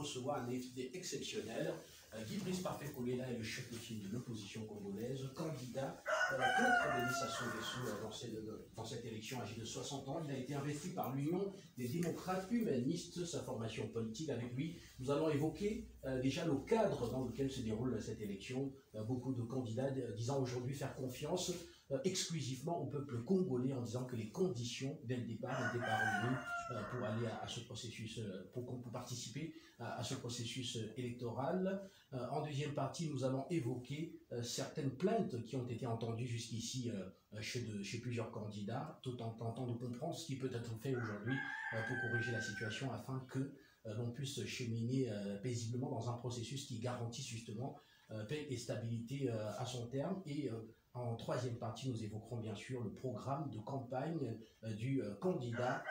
recevoir un invité exceptionnel. Guy Brice Parfait Kolela est le chef de file de l'opposition congolaise, candidat contre Denis Sassou Nguesso dans cette élection âgé de 60 ans. Il a été investi par l'Union des démocrates humanistes, sa formation politique. Avec lui, nous allons évoquer déjà le cadre dans lequel se déroule cette élection. Beaucoup de candidats disant aujourd'hui faire confiance exclusivement au peuple congolais en disant que les conditions dès le départ n'étaient pas réunies pour aller à ce processus, pour participer à ce processus électoral. En deuxième partie, nous allons évoquer certaines plaintes qui ont été entendues jusqu'ici chez plusieurs candidats, tout en tentant de comprendre ce qui peut être fait aujourd'hui pour corriger la situation afin que l'on puisse cheminer paisiblement dans un processus qui garantisse justement paix et stabilité à son terme. Et en troisième partie, nous évoquerons bien sûr le programme de campagne du candidat.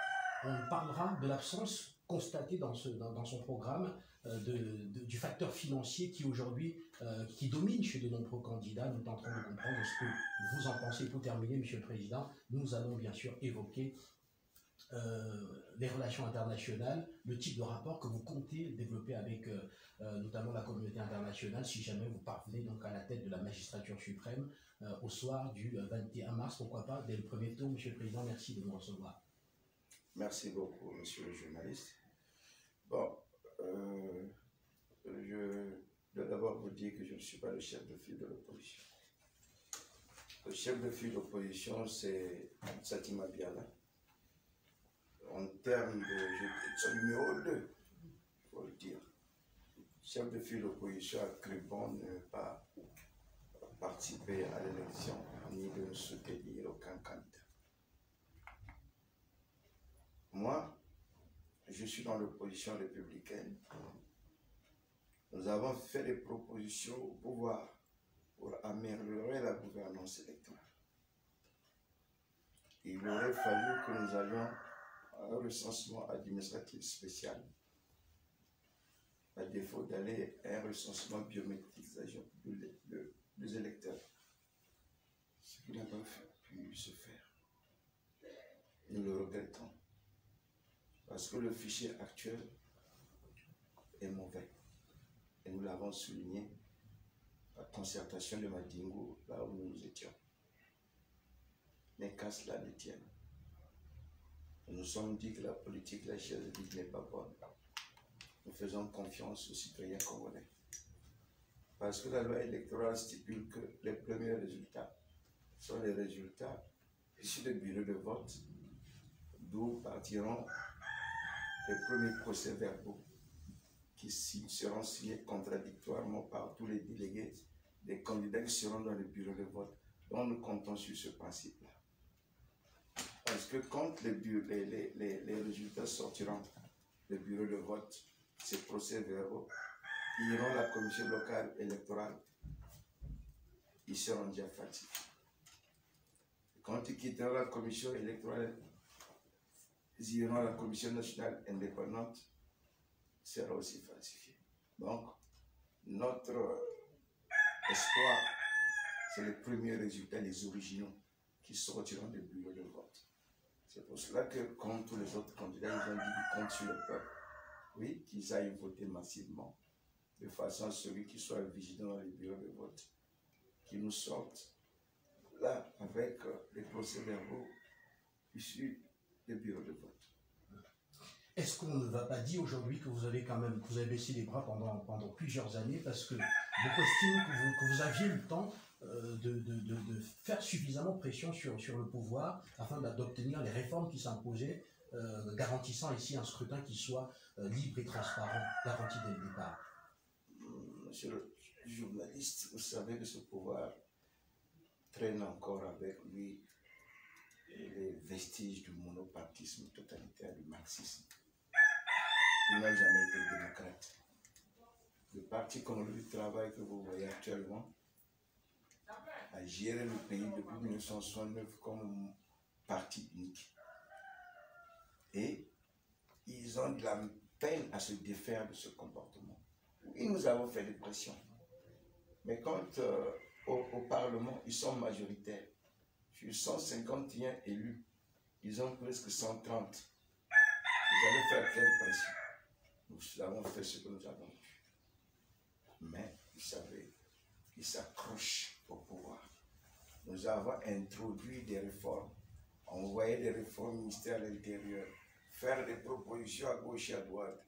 On parlera de l'absence constatée dans son programme du facteur financier qui aujourd'hui qui domine chez de nombreux candidats. Nous tenterons de comprendre ce que vous en pensez. Pour terminer, Monsieur le Président, nous allons bien sûr évoquer les relations internationales, le type de rapport que vous comptez développer avec notamment la communauté internationale si jamais vous parvenez donc à la tête de la magistrature suprême au soir du 21 mars, pourquoi pas dès le premier tour. Monsieur le Président, merci de nous recevoir. Merci beaucoup, monsieur le journaliste. Bon, je dois d'abord vous dire que je ne suis pas le chef de file de l'opposition. Le chef de file de l'opposition, c'est Satima Mabiala. En termes de... C'est le numéro 2, il faut le dire. Le chef de file de l'opposition a cru bon ne pas participer à l'élection, ni de soutenir aucun candidat. Moi, je suis dans l'opposition républicaine. Nous avons fait des propositions au pouvoir pour améliorer la gouvernance électorale. Il aurait fallu que nous allions à un recensement administratif spécial, à défaut d'aller à un recensement biométrique des électeurs. Ce qui n'a pas pu se faire. Nous le regrettons. Parce que le fichier actuel est mauvais. Et nous l'avons souligné à la concertation de Madingo, là où nous étions. Mais qu'à cela ne tienne. Nous nous sommes dit que la politique, la chaise vide n'est pas bonne. Nous faisons confiance aux citoyens congolais. Parce que la loi électorale stipule que les premiers résultats sont les résultats issus des bureaux de vote, d'où partiront les premiers procès-verbaux qui seront signés contradictoirement par tous les délégués des candidats qui seront dans le bureau de vote. Donc nous comptons sur ce principe-là. Parce que quand les résultats sortiront du bureau de vote, ces procès-verbaux iront à la commission locale électorale, ils seront déjà fatigués. Quand ils quitteront la commission électorale, ils iront à la commission nationale indépendante, sera aussi falsifié. Donc, notre espoir, c'est les premiers résultats, les originaux, qui sortiront du bureau de vote. C'est pour cela que, comme tous les autres candidats, ils ont dit qu'ils comptent sur le peuple. Oui, qu'ils aillent voter massivement, de façon à celui qui soit vigilant dans les bureaux de vote, qui nous sortent là avec les procès-verbaux issus des bureaux de vote. Est-ce qu'on ne va pas dire aujourd'hui que vous avez quand même, que vous avez baissé les bras pendant plusieurs années parce que beaucoup estiment que vous aviez eu le temps de faire suffisamment pression sur le pouvoir afin d'obtenir les réformes qui s'imposaient, garantissant ici un scrutin qui soit libre et transparent, garanti dès le départ? Monsieur le journaliste, vous savez que ce pouvoir traîne encore avec lui les vestiges du monopartisme totalitaire, du marxisme. Il n'a jamais été démocrate. Le Parti congolais du travail que vous voyez actuellement a géré le pays depuis 1969 comme parti unique. Et ils ont de la peine à se défaire de ce comportement. Et nous avons fait des pressions. Mais quand au Parlement, ils sont majoritaires. Sur 151 élus, ils ont presque 130. Vous allez faire quelle pression? Nous avons fait ce que nous avons pu. Mais ils savaient qu'ils s'accrochent au pouvoir. Nous avons introduit des réformes, envoyé des réformes au ministère de l'Intérieur, faire des propositions à gauche et à droite.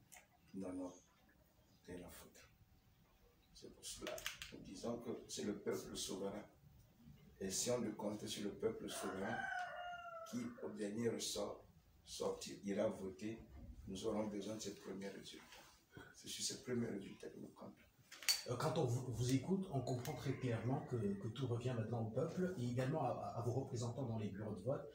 Non, non, c'est la faute. C'est pour cela que nous disons que c'est le peuple souverain. Essayons de compter sur le peuple souverain qui, au dernier ressort, ira voter. Nous aurons besoin de ces premiers résultats. C'est sur ces premiers résultats que nous comptons. Quand on vous écoute, on comprend très clairement que tout revient maintenant au peuple et également à vos représentants dans les bureaux de vote.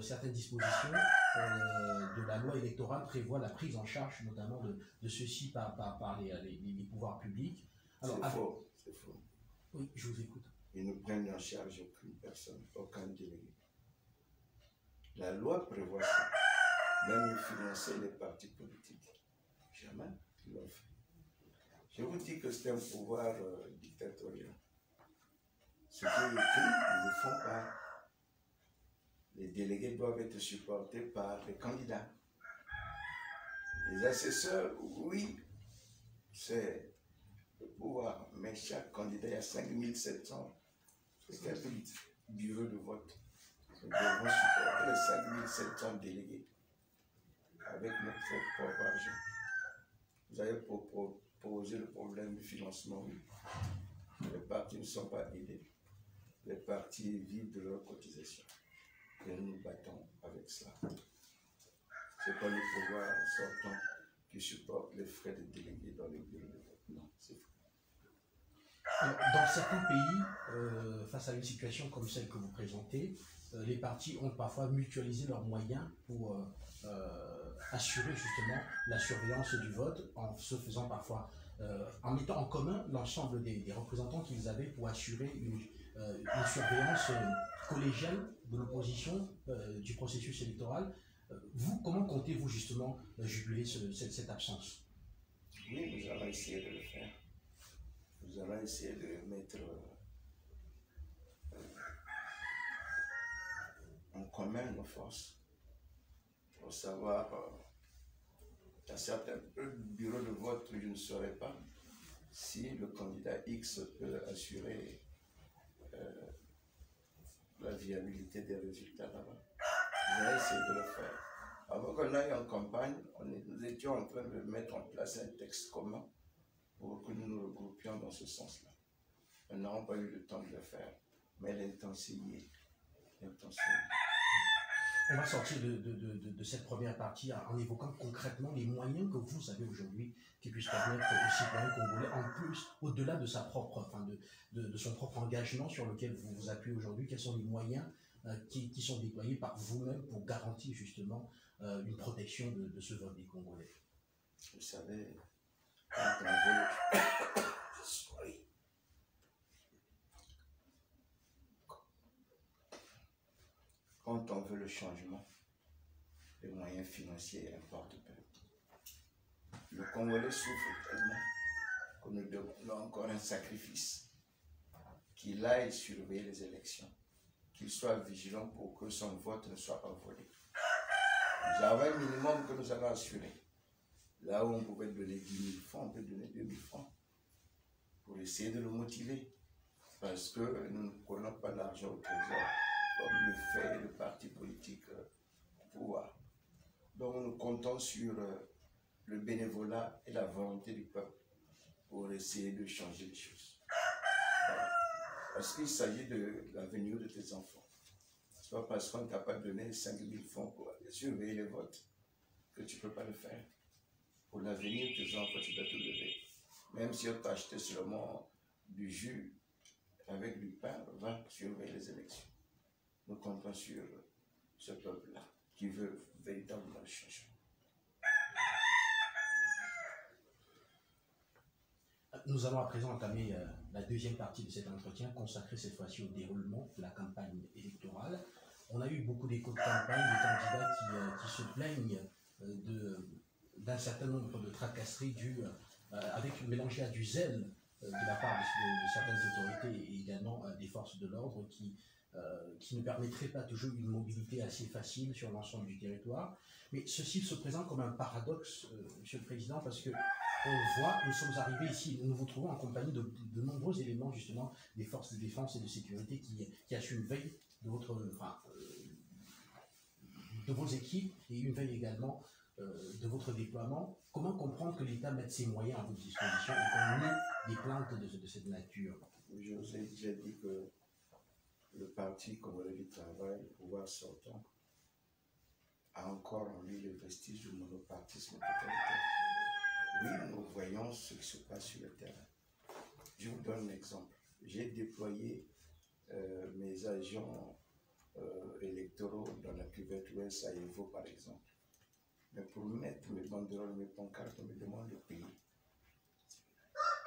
Certaines dispositions de la loi électorale prévoient la prise en charge notamment de ceux-ci par les pouvoirs publics. C'est faux, c'est faux. Oui, je vous écoute. Ils ne prennent en charge aucune personne, aucun délégué. La loi prévoit ça. Même financer les partis politiques. Jamais ils l'ont fait. Je vous dis que c'est un pouvoir dictatorial. Ce qui est écrit, ils ne font pas. Les délégués doivent être supportés par les candidats. Les assesseurs, oui, c'est le pouvoir. Mais chaque candidat, il y a 5700 bureaux de vote. Nous devons supporter les 5700 délégués avec notre propre argent. Vous avez posé le problème du financement, oui. Les partis ne sont pas aidés. Les partis vivent de leurs cotisations. Et nous nous battons avec cela. Ce n'est pas le pouvoir sortant qui supporte les frais de délégués dans les bureaux de vote. Non, c'est faux. Dans certains pays, face à une situation comme celle que vous présentez, les partis ont parfois mutualisé leurs moyens pour assurer justement la surveillance du vote en se faisant parfois, en mettant en commun l'ensemble des représentants qu'ils avaient pour assurer une surveillance collégiale de l'opposition du processus électoral. Vous, comment comptez-vous justement juguler cette absence? Oui, nous allons essayer de le faire. Nous allons essayer de mettre en commun nos forces pour savoir, dans certains bureaux de vote, je ne saurais pas si le candidat X peut assurer la viabilité des résultats là-bas. Nous allons essayer de le faire. Avant qu'on aille en campagne, nous étions en train de mettre en place un texte commun pour que nous nous regroupions dans ce sens-là. Nous n'avons pas eu le temps de le faire, mais l'intention y est. On va sortir de cette première partie en évoquant concrètement les moyens que vous avez aujourd'hui qui puissent permettre aux citoyens congolais, en plus, au-delà de sa propre, enfin de son propre engagement sur lequel vous vous appuyez aujourd'hui, quels sont les moyens qui sont déployés par vous-même pour garantir justement une protection de ce vote des Congolais. Vous savez, quand on veut le changement, les moyens financiers importent peu. Le Congolais souffre tellement que nous demandons encore un sacrifice, qu'il aille surveiller les élections, qu'il soit vigilant pour que son vote ne soit pas volé. Nous avons un minimum que nous allons assurer. Là où on pouvait donner 10 000 francs, on peut donner 2 000 francs pour essayer de le motiver. Parce que nous ne prenons pas l'argent au trésor comme le fait le parti politique au pouvoir. Donc nous comptons sur le bénévolat et la volonté du peuple pour essayer de changer les choses. Voilà. Parce qu'il s'agit de l'avenir de tes enfants. Ce n'est pas parce qu'on ne t'a pas donné 5 000 francs pour surveiller les votes que tu ne peux pas le faire. Pour l'avenir de tes enfants, tu dois te lever. Même si on t'a acheté seulement du jus avec du pain, va surveiller les élections. Nous comptons sur ce peuple-là qui veut véritablement le changement. Nous allons à présent entamer la deuxième partie de cet entretien, consacrée cette fois-ci au déroulement de la campagne électorale. On a eu beaucoup d'échos de campagne, des candidats qui se plaignent d'un certain nombre de tracasseries dues mélangées à du zèle de la part de certaines autorités et également des forces de l'ordre qui qui ne permettrait pas toujours une mobilité assez facile sur l'ensemble du territoire. Mais ceci se présente comme un paradoxe, Monsieur le Président, parce que on voit, nous sommes arrivés ici, nous nous trouvons en compagnie de nombreux éléments justement des forces de défense et de sécurité qui assurent une veille de de vos équipes et une veille également de votre déploiement. Comment comprendre que l'État mette ses moyens à votre disposition et qu'on ait des plaintes de cette nature? Je vous ai déjà dit que le parti congolais du travail, le pouvoir sortant, a encore en lui le vestige du monopartisme totalitaire. Oui, nous voyons ce qui se passe sur le terrain. Je vous donne un exemple. J'ai déployé mes agents électoraux dans la cuvette ouest à Evo, par exemple. Mais pour mettre mes banderoles, mes pancartes, on me demande de payer.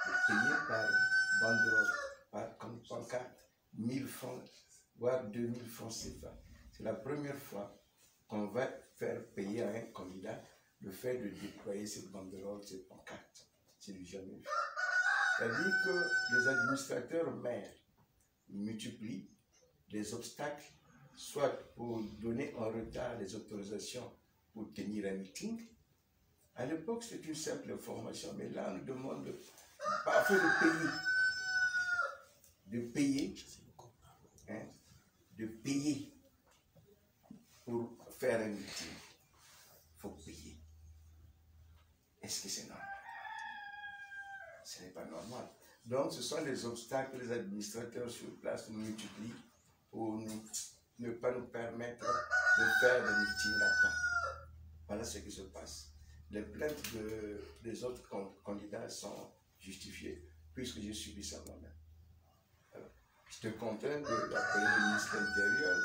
De payer par banderole, comme pancarte, 1000 francs, voire 2000 francs CFA. C'est la première fois qu'on va faire payer à un candidat le fait de déployer cette banderole, cette pancarte. C'est du jamais vu. C'est-à-dire que les administrateurs maires multiplient les obstacles, soit pour donner en retard les autorisations pour tenir un meeting. À l'époque, c'était une simple information, mais là, on nous demande parfois de payer, hein, de payer pour faire un meeting. Il faut payer. Est-ce que c'est normal? Ce n'est pas normal. Donc, ce sont les obstacles que les administrateurs sur place nous multiplient pour ne pas nous permettre de faire des meetings à temps. Voilà ce qui se passe. Les plaintes des autres candidats sont justifiées, puisque j'ai subi ça moi-même. J'étais content d'appeler le ministre de l'Intérieur.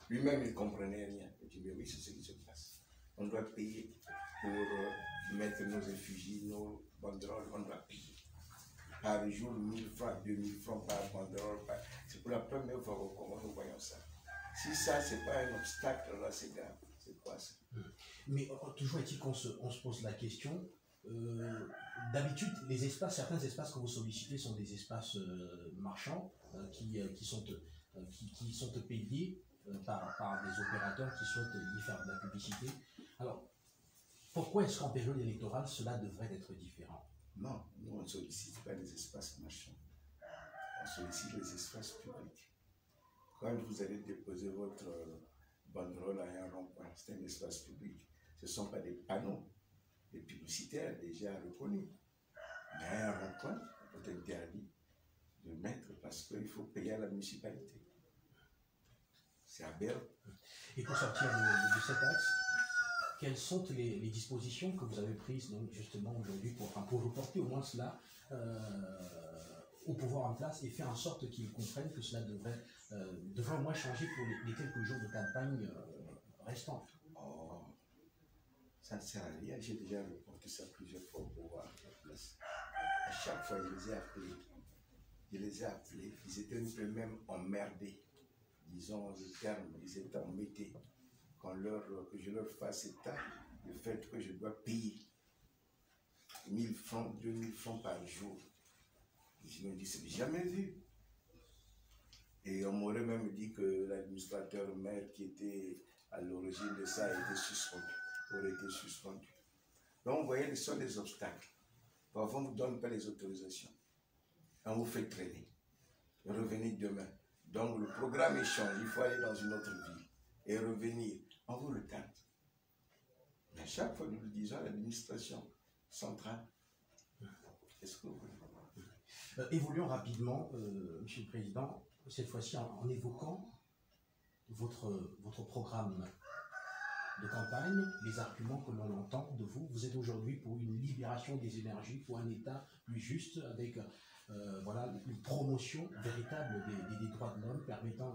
Lui-même, il ne comprenait rien. Je dis, mais oui, c'est ce qui se passe. On doit payer pour mettre nos effigies, nos banderoles, on doit payer. Par jour, 1000 francs, 2000 francs par banderole. C'est pour la première fois au Congo nous voyons ça. Si ça, ce n'est pas un obstacle, là, c'est grave. C'est quoi ça? Mais toujours est-il qu'on se pose la question. D'habitude, certains espaces que vous sollicitez sont des espaces marchands qui sont payés par des opérateurs qui souhaitent y faire de la publicité. Alors, pourquoi est-ce qu'en période électorale, cela devrait être différent? Non, nous on ne sollicite pas les espaces marchands. On sollicite les espaces publics. Quand vous allez déposer votre banderole à un rond-point, c'est un espace public. Ce ne sont pas des panneaux, des publicitaires déjà reconnus. Mais un rond-point est interdit de mettre parce qu'il faut payer à la municipalité. C'est aberrant. Et pour sortir de cet axe, quelles sont les dispositions que vous avez prises donc, justement aujourd'hui pour reporter au moins cela au pouvoir en place et faire en sorte qu'ils comprennent que cela devrait au moins changer pour les quelques jours de campagne restants? Oh, ça ne sert à rien. J'ai déjà reporté ça plusieurs fois au pouvoir en place. À chaque fois, je les ai appelés. Ils étaient eux-mêmes emmerdés. Disons le terme, ils étaient embêtés. Que je leur fasse état du fait que je dois payer 1000 francs, 2000 francs par jour. Je me dis, c'est jamais vu. Et on m'aurait même dit que l'administrateur maire qui était à l'origine de ça aurait été suspendu. Donc, vous voyez, ce sont des obstacles. Parfois, on ne vous donne pas les autorisations. On vous fait traîner. Revenez demain. Donc, le programme est changé. Il faut aller dans une autre ville et revenir. On vous retarde. Mais à chaque fois, nous le disons à l'administration centrale. Est-ce que vous voulez? Évoluons rapidement, Monsieur le Président, cette fois-ci en évoquant votre programme de campagne, les arguments que l'on entend de vous. Vous êtes aujourd'hui pour une libération des énergies, pour un État plus juste, avec une promotion véritable des droits de l'homme,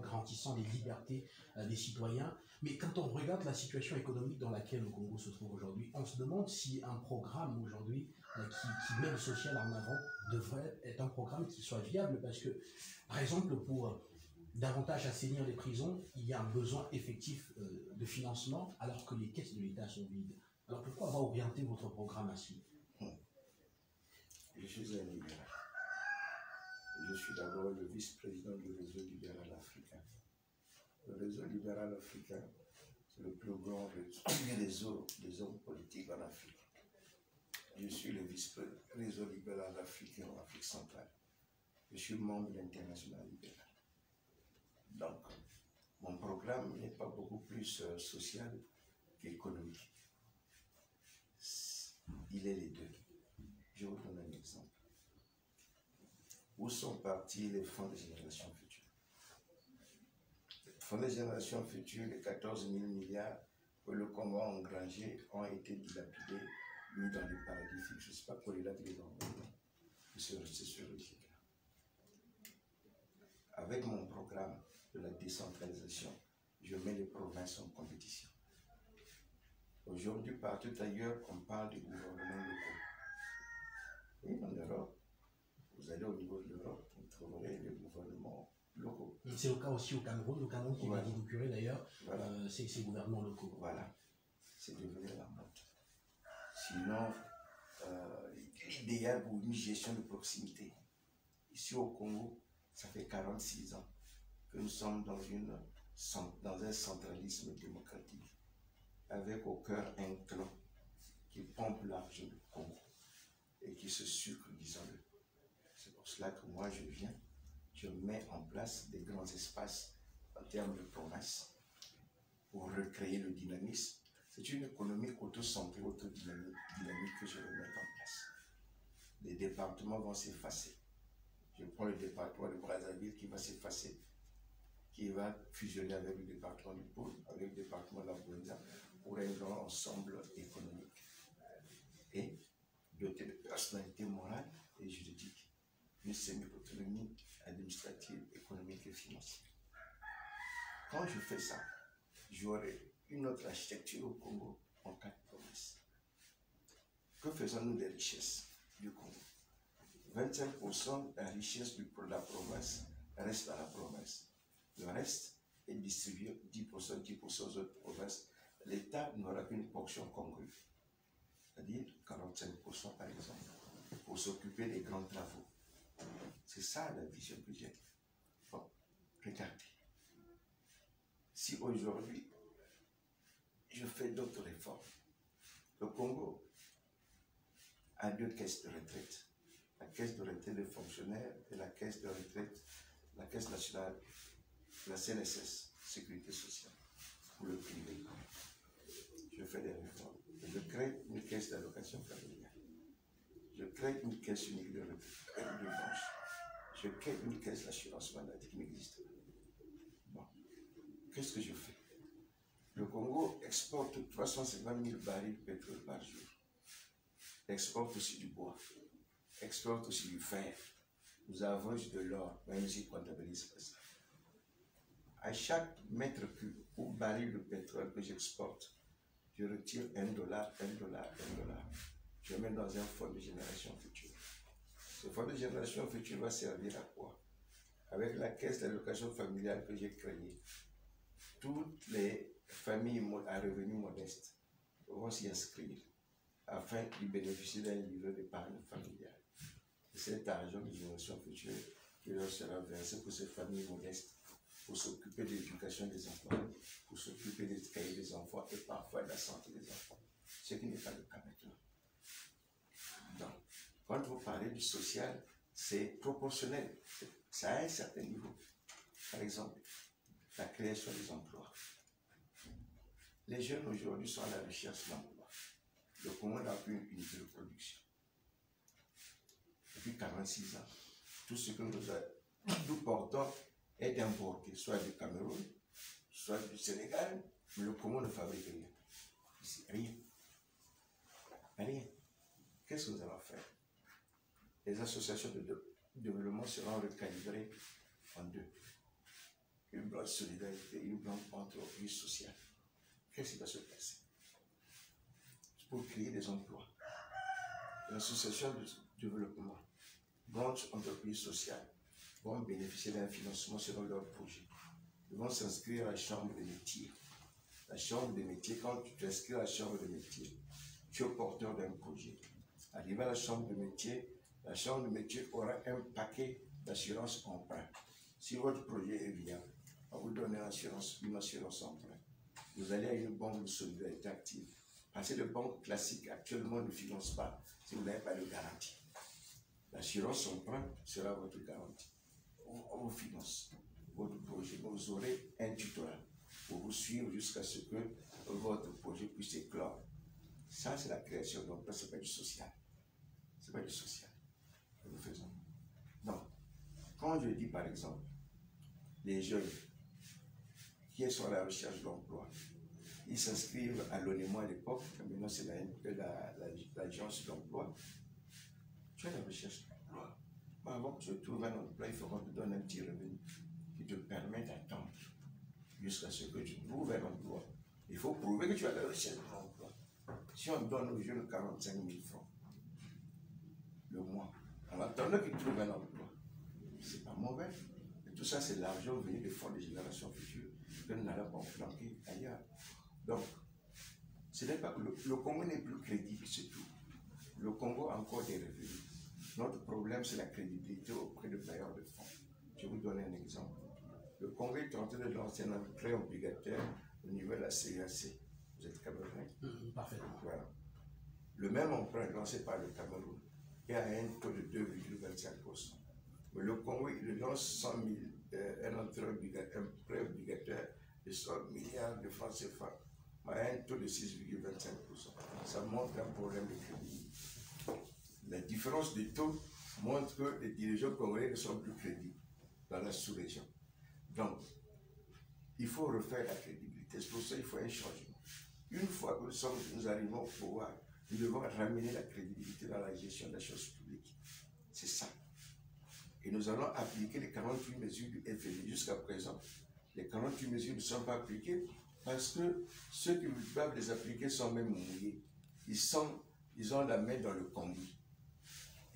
garantissant les libertés des citoyens. Mais quand on regarde la situation économique dans laquelle le Congo se trouve aujourd'hui, on se demande si un programme aujourd'hui qui met le social en avant devrait être un programme qui soit viable, parce que, par exemple, pour davantage assainir les prisons, il y a un besoin effectif de financement, alors que les caisses de l'État sont vides. Alors pourquoi va orienter votre programme ainsi? Je suis un libéral. Je je suis d'abord le vice-président du réseau libéral africain. Le réseau libéral africain, c'est le plus grand réseau des hommes politiques en Afrique. Je suis le vice-président du réseau libéral africain en Afrique centrale. Je suis membre de l'International libéral. Donc, mon programme n'est pas beaucoup plus social qu'économique. Il est les deux. Je vous donne un exemple. Où sont partis les fonds de génération future? Les fonds de génération future, les 14 000 milliards que le Congo a engrangés ont été dilapidés, mis dans les paradis fiscaux. Je ne sais pas quoi il a dit les envoyer. C'est sur le GIGA. Avec mon programme de la décentralisation, je mets les provinces en compétition. Aujourd'hui, partout ailleurs, on parle des gouvernements locaux. Oui, en Europe, vous allez au niveau de l'Europe, vous trouverez les gouvernements locaux. C'est le cas aussi au Cameroun qui voilà. m'a inauguré d'ailleurs, voilà. Ces gouvernements locaux. Voilà, c'est devenu la mode. Sinon, l'idéal pour une gestion de proximité. Ici au Congo, ça fait 46 ans que nous sommes dans un centralisme démocratique, avec au cœur un clan qui pompe l'argent du Congo et qui se sucre, disons-le. C'est pour cela que moi je viens, je mets en place des grands espaces en termes de province pour recréer le dynamisme. C'est une économie auto-centrée, autodynamique que je vais mettre en place. Les départements vont s'effacer. Je prends le département de Brazzaville qui va s'effacer, qui va fusionner avec le département du Pôle, avec le département de la Bouenza, pour un grand ensemble économique et doté de personnalité morale et juridique, une semi-autonomie administrative, économique et financière. Quand je fais ça, j'aurai une autre architecture au Congo en 4 provinces. Que faisons-nous des richesses du Congo? 25% de la richesse de la province reste dans la province. Le reste est distribué 10% aux autres provinces. L'État n'aura qu'une portion congrue, c'est-à-dire 45% par exemple, pour s'occuper des grands travaux. C'est ça la vision que j'ai. Bon, regardez. Si aujourd'hui, je fais d'autres réformes, le Congo a 2 caisses de retraite. La caisse de retraite des fonctionnaires et la caisse de retraite, la caisse nationale, la CNSS, Sécurité sociale, pour le privé. Je fais des réformes. Je crée une caisse d'allocation familiale. Je crée une caisse unique de branche. Je crée une caisse d'assurance maladie qui n'existe pas. Bon. Qu'est-ce que je fais? Le Congo exporte 350 000 barils de pétrole par jour. Exporte aussi du bois. Exporte aussi du fer. Nous avons de l'or, même si on comptabilise pas ça. À chaque mètre cube ou baril de pétrole que j'exporte, je retire $1, $1. Je mets dans un fonds de génération future. Ce fonds de génération future va servir à quoi? Avec la caisse d'allocation familiale que j'ai créée, toutes les familles à revenus modestes vont s'y inscrire afin de bénéficier d'un livret d'épargne familiale. Et cet argent de génération future qui leur sera versé pour ces familles modestes, pour s'occuper de l'éducation des enfants, pour s'occuper des cahiers des enfants et parfois de la santé des enfants. Ce qui n'est pas le cas maintenant. Donc, quand vous parlez du social, c'est proportionnel. Ça a un certain niveau. Par exemple, la création des emplois. Les jeunes aujourd'hui sont à la recherche d'emploi. Le Congo n'a plus une unité de production. Depuis 46 ans, tout ce que nous portons est importé, soit du Cameroun, soit du Sénégal, mais le Congo ne fabrique rien. Rien. Rien. Qu'est-ce que nous allons faire? Les associations de développement seront recalibrées en 2. Une branche solidarité et une branche entreprise sociale. Qu'est-ce qui va se passer? Pour créer des emplois. L'association de développement, branche entreprise sociale, vont bénéficier d'un financement selon leur projet. Ils vont s'inscrire à la chambre des métiers. La chambre des métiers, quand tu t'inscris à la chambre des métiers, tu es porteur d'un projet. Arrivé à la chambre de métier aura un paquet d'assurance emprunt. Si votre projet est viable, on vous donne une assurance emprunt. Vous allez à une banque de solidarité active. Parce que les banques classiques actuellement ne financent pas si vous n'avez pas de garantie. L'assurance emprunt sera votre garantie. On vous finance votre projet. Vous aurez un tutorat pour vous suivre jusqu'à ce que votre projet puisse éclore. Ça, c'est la création d'emploi, ce n'est pas du social. Ce n'est pas du social que nous faisons. Donc, quand je dis par exemple, les jeunes qui sont à la recherche d'emploi, ils s'inscrivent à l'ONEMO à l'époque, maintenant c'est l'agence d'emploi. Tu es à la recherche d'emploi. Avant que tu trouves un emploi, il faut qu'on te donne un petit revenu qui te permet d'attendre jusqu'à ce que tu trouves un emploi. Il faut prouver que tu es à la recherche d'un emploi. Si on donne aux jeunes 45 000 francs le mois, en attendant qu'ils trouvent un emploi, c'est pas mauvais. Et tout ça, c'est l'argent venu des fonds des générations futures que nous n'allons pas flanquer ailleurs. Donc, ce n'est pas, le Congo n'est plus crédible, c'est tout. Le Congo a encore des revenus. Notre problème, c'est la crédibilité auprès de bailleurs de fonds. Je vais vous donner un exemple. Le Congo est en train de lancer un emprunt obligataire au niveau de la CEAC. Vous êtes Camerounais? Parfaitement. Voilà. Le même emprunt lancé par le Cameroun est à un taux de 2,25%. Mais le Congo, il lance 100 000, un prêt obligataire de 100 milliards de francs CFA à un taux de 6,25%. Ça montre un problème de crédibilité. La différence de taux montre que les dirigeants congolais ne sont plus crédibles dans la sous-région. Donc, il faut refaire la crédibilité. C'est pour ça qu'il faut un changement. Une fois que nous arrivons au pouvoir, nous devons ramener la crédibilité dans la gestion des choses publiques. C'est ça. Et nous allons appliquer les 48 mesures du FMI. Jusqu'à présent, les 48 mesures ne sont pas appliquées parce que ceux qui doivent les appliquer sont même mouillés. Ils ont la main dans le combi.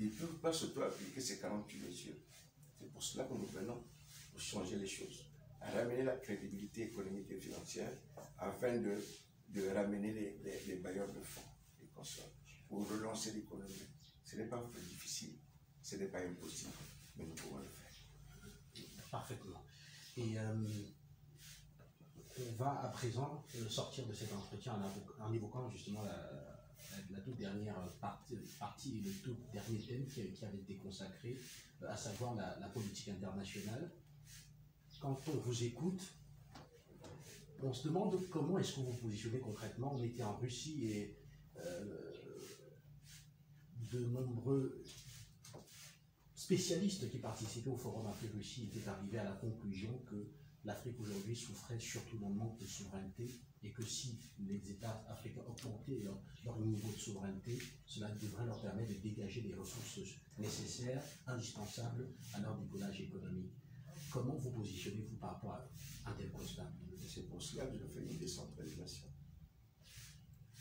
Ils ne peuvent pas s'auto-appliquer ces 48 mesures. C'est pour cela que nous venons pour changer les choses, à ramener la crédibilité économique et financière afin de ramener les bailleurs de fonds, les consorts, pour relancer l'économie. Ce n'est pas plus difficile, ce n'est pas impossible, mais nous pouvons le faire. Parfaitement. Et on va à présent sortir de cet entretien en évoquant justement la toute dernière partie, le tout dernier thème qui avait été consacré, à savoir la politique internationale. Quand on vous écoute, on se demande comment est-ce que vous vous positionnez concrètement. On était en Russie et de nombreux spécialistes qui participaient au Forum Afrique-Russie étaient arrivés à la conclusion que l'Afrique aujourd'hui souffrait surtout d'un manque de souveraineté et que si les États africains augmentaient leur niveau de souveraineté, cela devrait leur permettre de dégager les ressources nécessaires, indispensables à leur décollage économique. Comment vous positionnez-vous par rapport à un tel constat? C'est pour cela que je fais une décentralisation.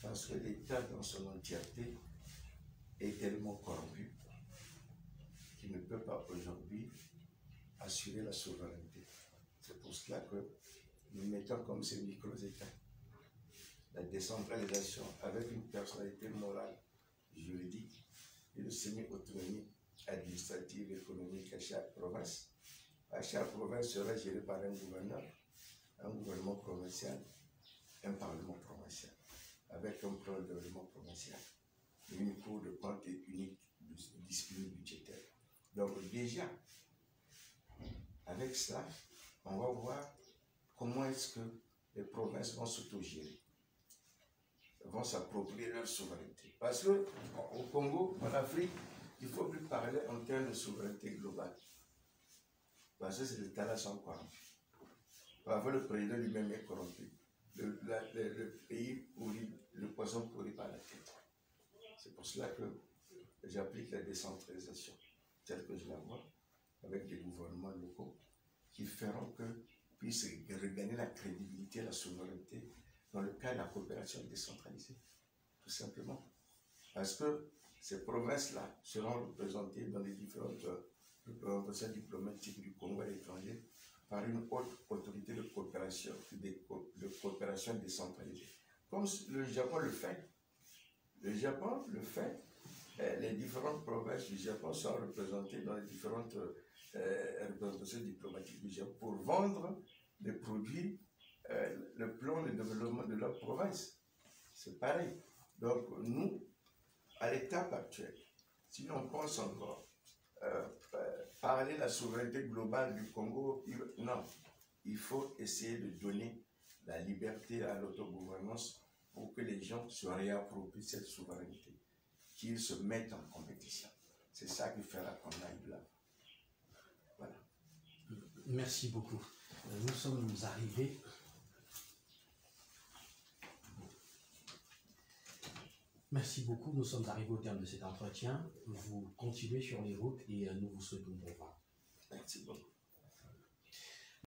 Parce que l'État dans son entièreté est tellement corrompu qu'il ne peut pas aujourd'hui assurer la souveraineté. C'est pour cela que nous mettons comme ces micro-États la décentralisation avec une personnalité morale, juridique et une semi-autonomie administrative et économique à chaque province. À chaque province sera gérée par un gouverneur, un gouvernement provincial, un parlement provincial, avec un plan de développement provincial, et une cour de compte unique de discipline budgétaire. Donc déjà, avec ça, on va voir comment est-ce que les provinces vont s'autogérer, vont s'approprier leur souveraineté. Parce qu'au Congo, en Afrique, il ne faut plus parler en termes de souveraineté globale. Parce que ces États-là sont corrompus. Parfois, le président lui-même est corrompu. Le pays pourrit, le poison pourrit par la tête. C'est pour cela que j'applique la décentralisation, telle que je la vois, avec des gouvernements locaux qui feront que puissent regagner la crédibilité et la souveraineté dans le cadre de la coopération décentralisée. Tout simplement. Parce que ces provinces-là seront représentées dans les différentes représentations diplomatiques du Congo à l'étranger par une haute autorité de coopération décentralisée. Comme le Japon le fait. Le Japon le fait les différentes provinces du Japon sont représentées dans les différentes représentations diplomatiques du Japon pour vendre des produits, le plan de développement de leur province. C'est pareil. Donc, nous, à l'étape actuelle, si on pense encore parler de la souveraineté globale du Congo, non. Il faut essayer de donner la liberté à l'autogouvernance pour que les gens se réapproprient cette souveraineté, qu'ils se mettent en compétition. C'est ça qui fera qu'on aille là. Voilà. Merci beaucoup. Nous sommes arrivés. Merci beaucoup. Nous sommes arrivés au terme de cet entretien. Vous continuez sur les routes et nous vous souhaitons bon vent. Merci beaucoup.